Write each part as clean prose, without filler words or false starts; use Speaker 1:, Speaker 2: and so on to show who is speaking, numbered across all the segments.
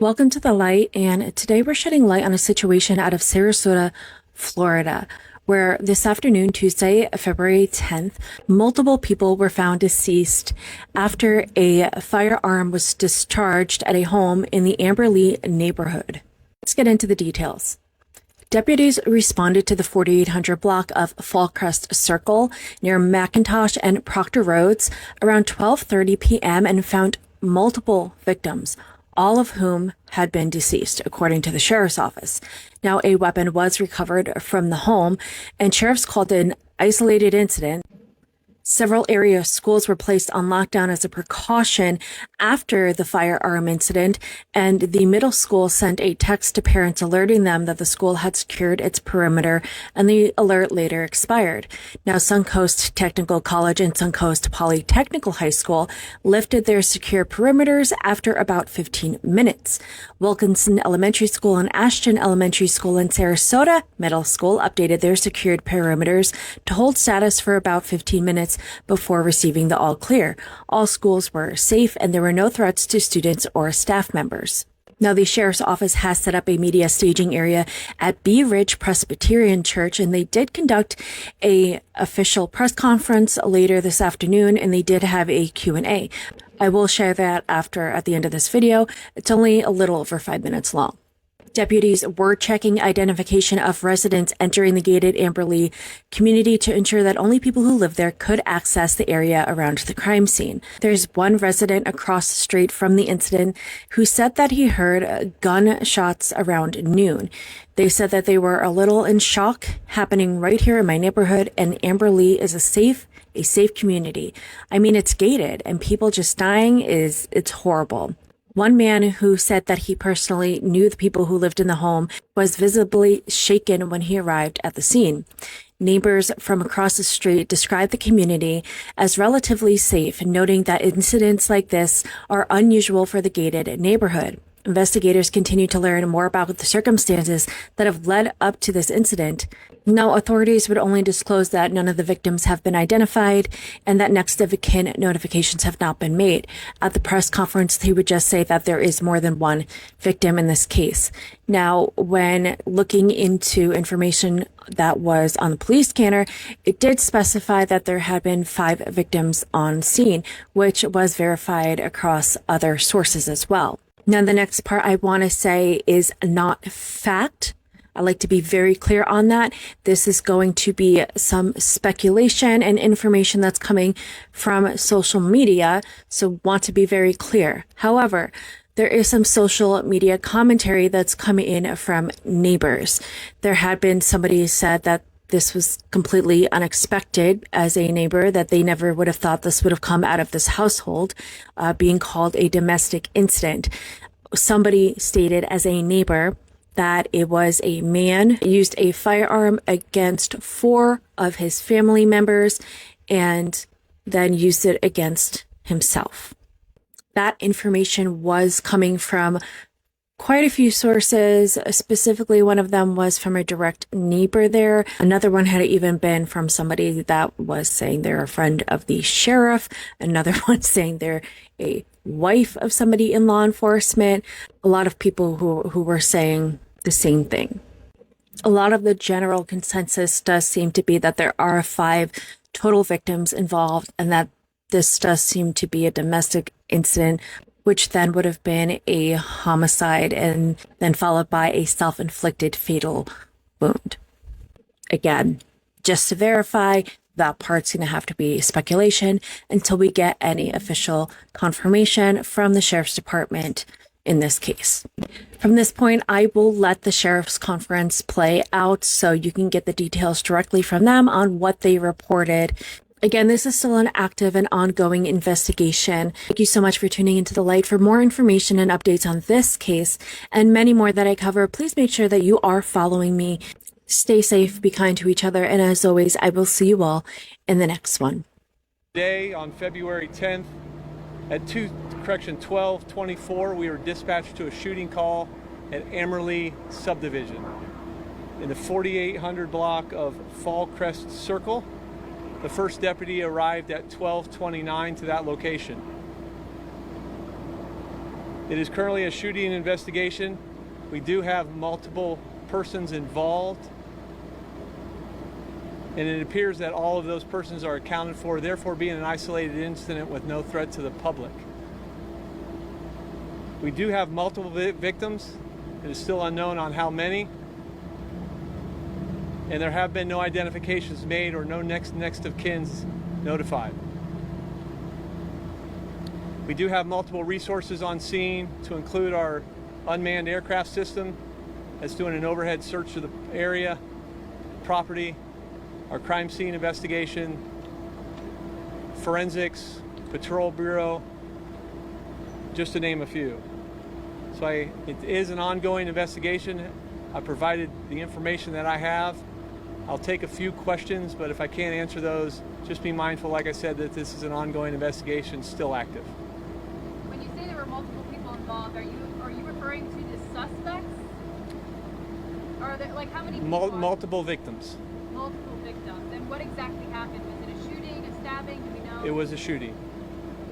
Speaker 1: Welcome to the light, and today we're shedding light on a situation out of Sarasota, Florida, where this afternoon, Tuesday, February 10th, multiple people were found deceased after a firearm was discharged at a home in the Amberlea neighborhood. Let's get into the details. Deputies responded to the 4800 block of Fallcrest Circle near McIntosh and Proctor Roads around 12:30 p.m. and found multiple victims, all of whom had been deceased, according to the sheriff's office. Now, a weapon was recovered from the home, and sheriffs called it an isolated incident. Several area schools were placed on lockdown as a precaution after the firearm incident, and the middle school sent a text to parents alerting them that the school had secured its perimeter, and the alert later expired. Now, Suncoast Technical College and Suncoast Polytechnical High School lifted their secure perimeters after about 15 minutes. Wilkinson Elementary School and Ashton Elementary School and Sarasota Middle School updated their secured perimeters to hold status for about 15 minutes before receiving the all clear. All schools were safe and there were no threats to students or staff members. Now, the sheriff's office has set up a media staging area at Bee Ridge Presbyterian Church, and they did conduct a official press conference later this afternoon, and they did have a Q&A. I will share that at the end of this video. It's only a little over 5 minutes long. Deputies were checking identification of residents entering the gated Amberlea community to ensure that only people who live there could access the area around the crime scene. There's one resident across the street from the incident who said that he heard gunshots around noon. They said that they were a little in shock, happening right here in my neighborhood, and Amberlea is a safe community. I mean, it's gated, and people just dying it's horrible. One man who said that he personally knew the people who lived in the home was visibly shaken when he arrived at the scene. Neighbors from across the street described the community as relatively safe, noting that incidents like this are unusual for the gated neighborhood. Investigators continue to learn more about the circumstances that have led up to this incident. Now, authorities would only disclose that none of the victims have been identified and that next of kin notifications have not been made. At the press conference, they would just say that there is more than one victim in this case. Now, when looking into information that was on the police scanner, it did specify that there had been 5 victims on scene, which was verified across other sources as well. Now, the next part I want to say is not fact. I like to be very clear on that. This is going to be some speculation and information that's coming from social media, so want to be very clear. However, there is some social media commentary that's coming in from neighbors. There had been somebody said that this was completely unexpected as a neighbor, that they never would have thought this would have come out of this household, being called a domestic incident. Somebody stated as a neighbor that it was a man who used a firearm against 4 of his family members and then used it against himself. That information was coming from quite a few sources. Specifically, one of them was from a direct neighbor there. Another one had even been from somebody that was saying they're a friend of the sheriff. Another one saying they're a wife of somebody in law enforcement. A lot of people who were saying the same thing. A lot of the general consensus does seem to be that there are 5 total victims involved, and that this does seem to be a domestic incident, which then would have been a homicide and then followed by a self-inflicted fatal wound. Again, just to verify, that part's going to have to be speculation until we get any official confirmation from the sheriff's department in this case. From this point, I will let the sheriff's conference play out so you can get the details directly from them on what they reported. Again, this is still an active and ongoing investigation. Thank you so much for tuning into The Light. For more information and updates on this case and many more that I cover, please make sure that you are following me. Stay safe, be kind to each other, and as always, I will see you all in the next one.
Speaker 2: Today, on February 10th, at 12:24, we were dispatched to a shooting call at Amberlea Subdivision in the 4800 block of Fallcrest Circle. The first deputy arrived at 12:29 to that location. It is currently a shooting investigation. We do have multiple persons involved, and it appears that all of those persons are accounted for, therefore being an isolated incident with no threat to the public. We do have multiple victims. It is still unknown on how many, and there have been no identifications made or no next of kins notified. We do have multiple resources on scene, to include our unmanned aircraft system that's doing an overhead search of the area, property, our crime scene investigation, forensics, patrol bureau, just to name a few. So it is an ongoing investigation. I provided the information that I have. I'll take a few questions, but if I can't answer those, just be mindful, like I said, that this is an ongoing investigation, still active.
Speaker 3: When you say there were multiple people involved, are you referring to the suspects? Or are there, like, how many people?
Speaker 2: Multiple victims.
Speaker 3: Multiple victims. And what exactly happened? Was it a shooting, a stabbing? Do we know?
Speaker 2: It was a shooting.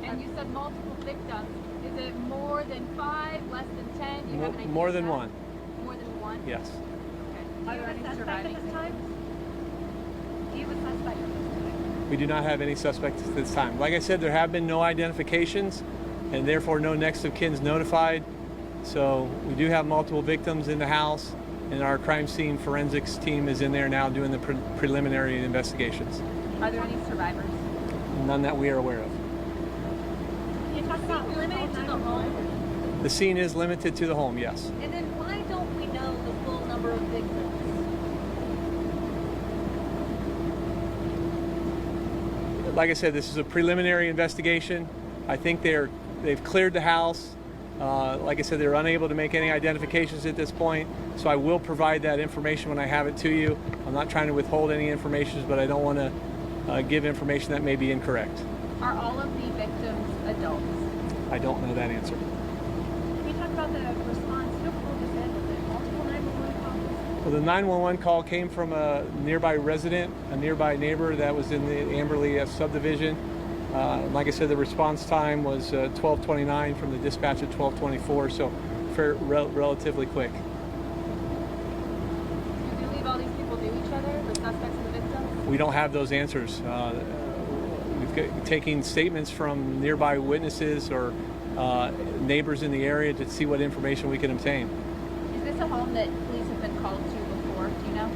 Speaker 3: And you said multiple victims. Is it more than 5, less than 10? Do you have an idea?
Speaker 2: More than one.
Speaker 3: More than one?
Speaker 2: Yes.
Speaker 3: Okay.
Speaker 4: Are there any suspect at this time? Do you have a suspect at this time?
Speaker 2: We do not have any suspects at this time. Like I said, there have been no identifications, and therefore no next of kins notified. So we do have multiple victims in the house, and our crime scene forensics team is in there now doing the preliminary investigations.
Speaker 3: Are there any survivors?
Speaker 2: None that we are aware of.
Speaker 4: You talk about limited to the home,
Speaker 2: The scene is limited to the home, yes.
Speaker 4: and then why don't we know the full number of victims?
Speaker 2: Like I said, this is a preliminary investigation. I think they've cleared the house. Like I said, they're unable to make any identifications at this point, so I will provide that information when I have it to you. I'm not trying to withhold any information, but I don't want to give information that may be incorrect.
Speaker 3: Are all of the victims adults?
Speaker 2: I don't know that answer.
Speaker 4: Can you talk about the response? Who called this in? Was it multiple 911 calls?
Speaker 2: Well, the 911 call came from a nearby resident, a nearby neighbor that was in the amberlea subdivision. Like I said, the response time was 12:29 from the dispatch at 12:24, so relatively quick.
Speaker 3: Do you believe all these people knew each other, the suspects and the victims?
Speaker 2: We don't have those answers. We've taken statements from nearby witnesses or neighbors in the area to see what information we can obtain.
Speaker 3: Is this a home that police have been called to before? Do you know?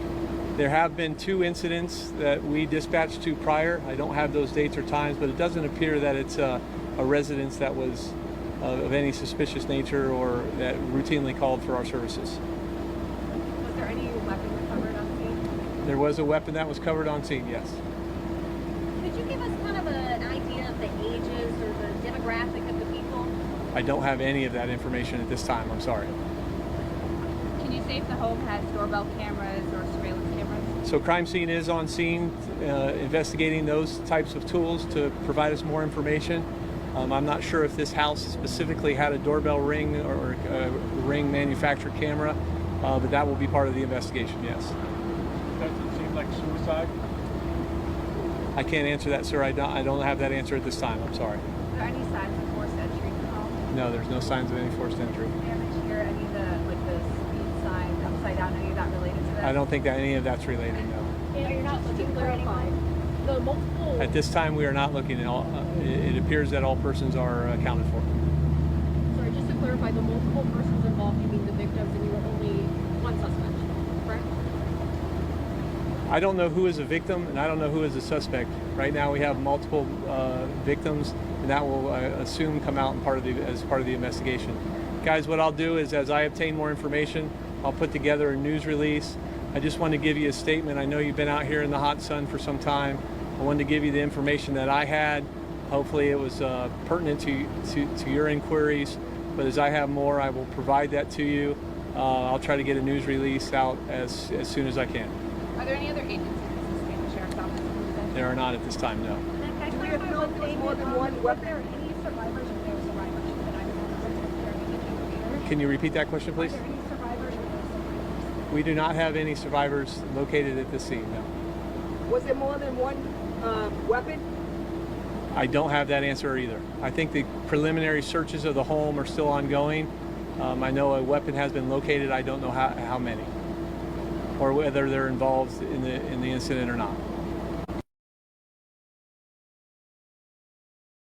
Speaker 2: There have been 2 incidents that we dispatched to prior. I don't have those dates or times, but it doesn't appear that it's a residence that was of any suspicious nature or that routinely called for our services.
Speaker 4: Was there any weapon recovered on scene?
Speaker 2: There was a weapon that was covered on scene, yes.
Speaker 4: Could you give us kind of an idea of the ages or the demographic of the people?
Speaker 2: I don't have any of that information at this time, I'm sorry.
Speaker 3: Can you say if the home has doorbell cameras or surveillance cameras?
Speaker 2: So crime scene is on scene, investigating those types of tools to provide us more information. I'm not sure if this house specifically had a doorbell ring or a ring manufactured camera, but that will be part of the investigation, yes.
Speaker 5: Does it seem like suicide?
Speaker 2: I can't answer that, sir. I don't have that answer at this time. I'm sorry.
Speaker 4: Are there any signs of forced entry in the home?
Speaker 2: No, there's no signs of any forced entry.
Speaker 4: Damage here, any of the speed sign upside down, any of that related to that?
Speaker 2: I don't think that any of that's related, no.
Speaker 4: And you're not looking for anyone? The multiple...
Speaker 2: At this time, we are not looking at all. It appears that all persons are accounted for.
Speaker 6: Sorry, just to clarify, the multiple persons involved, you mean the victims, and you were only one suspect, correct?
Speaker 2: I don't know who is a victim, and I don't know who is a suspect. Right now, we have multiple victims, and that will assume come out as part of the investigation. Guys, what I'll do is, as I obtain more information, I'll put together a news release. I just want to give you a statement. I know you've been out here in the hot sun for some time. I wanted to give you the information that I had. Hopefully it was pertinent to your inquiries, but as I have more, I will provide that to you. I'll try to get a news release out as soon as I can.
Speaker 3: Are there any other agencies assisting the sheriff's office?
Speaker 2: There are not at this time, no.
Speaker 4: Do we know if there was more than one weapon? Are there any survivors or no survivors that I remember?
Speaker 2: Can you repeat that question, please?
Speaker 4: Are there any survivors or no survivors?
Speaker 2: We do not have any survivors located at this scene, no.
Speaker 7: Was there more than one weapon?
Speaker 2: I don't have that answer either. I think the preliminary searches of the home are still ongoing. I know a weapon has been located. I don't know how many, or whether they're involved in the incident or not.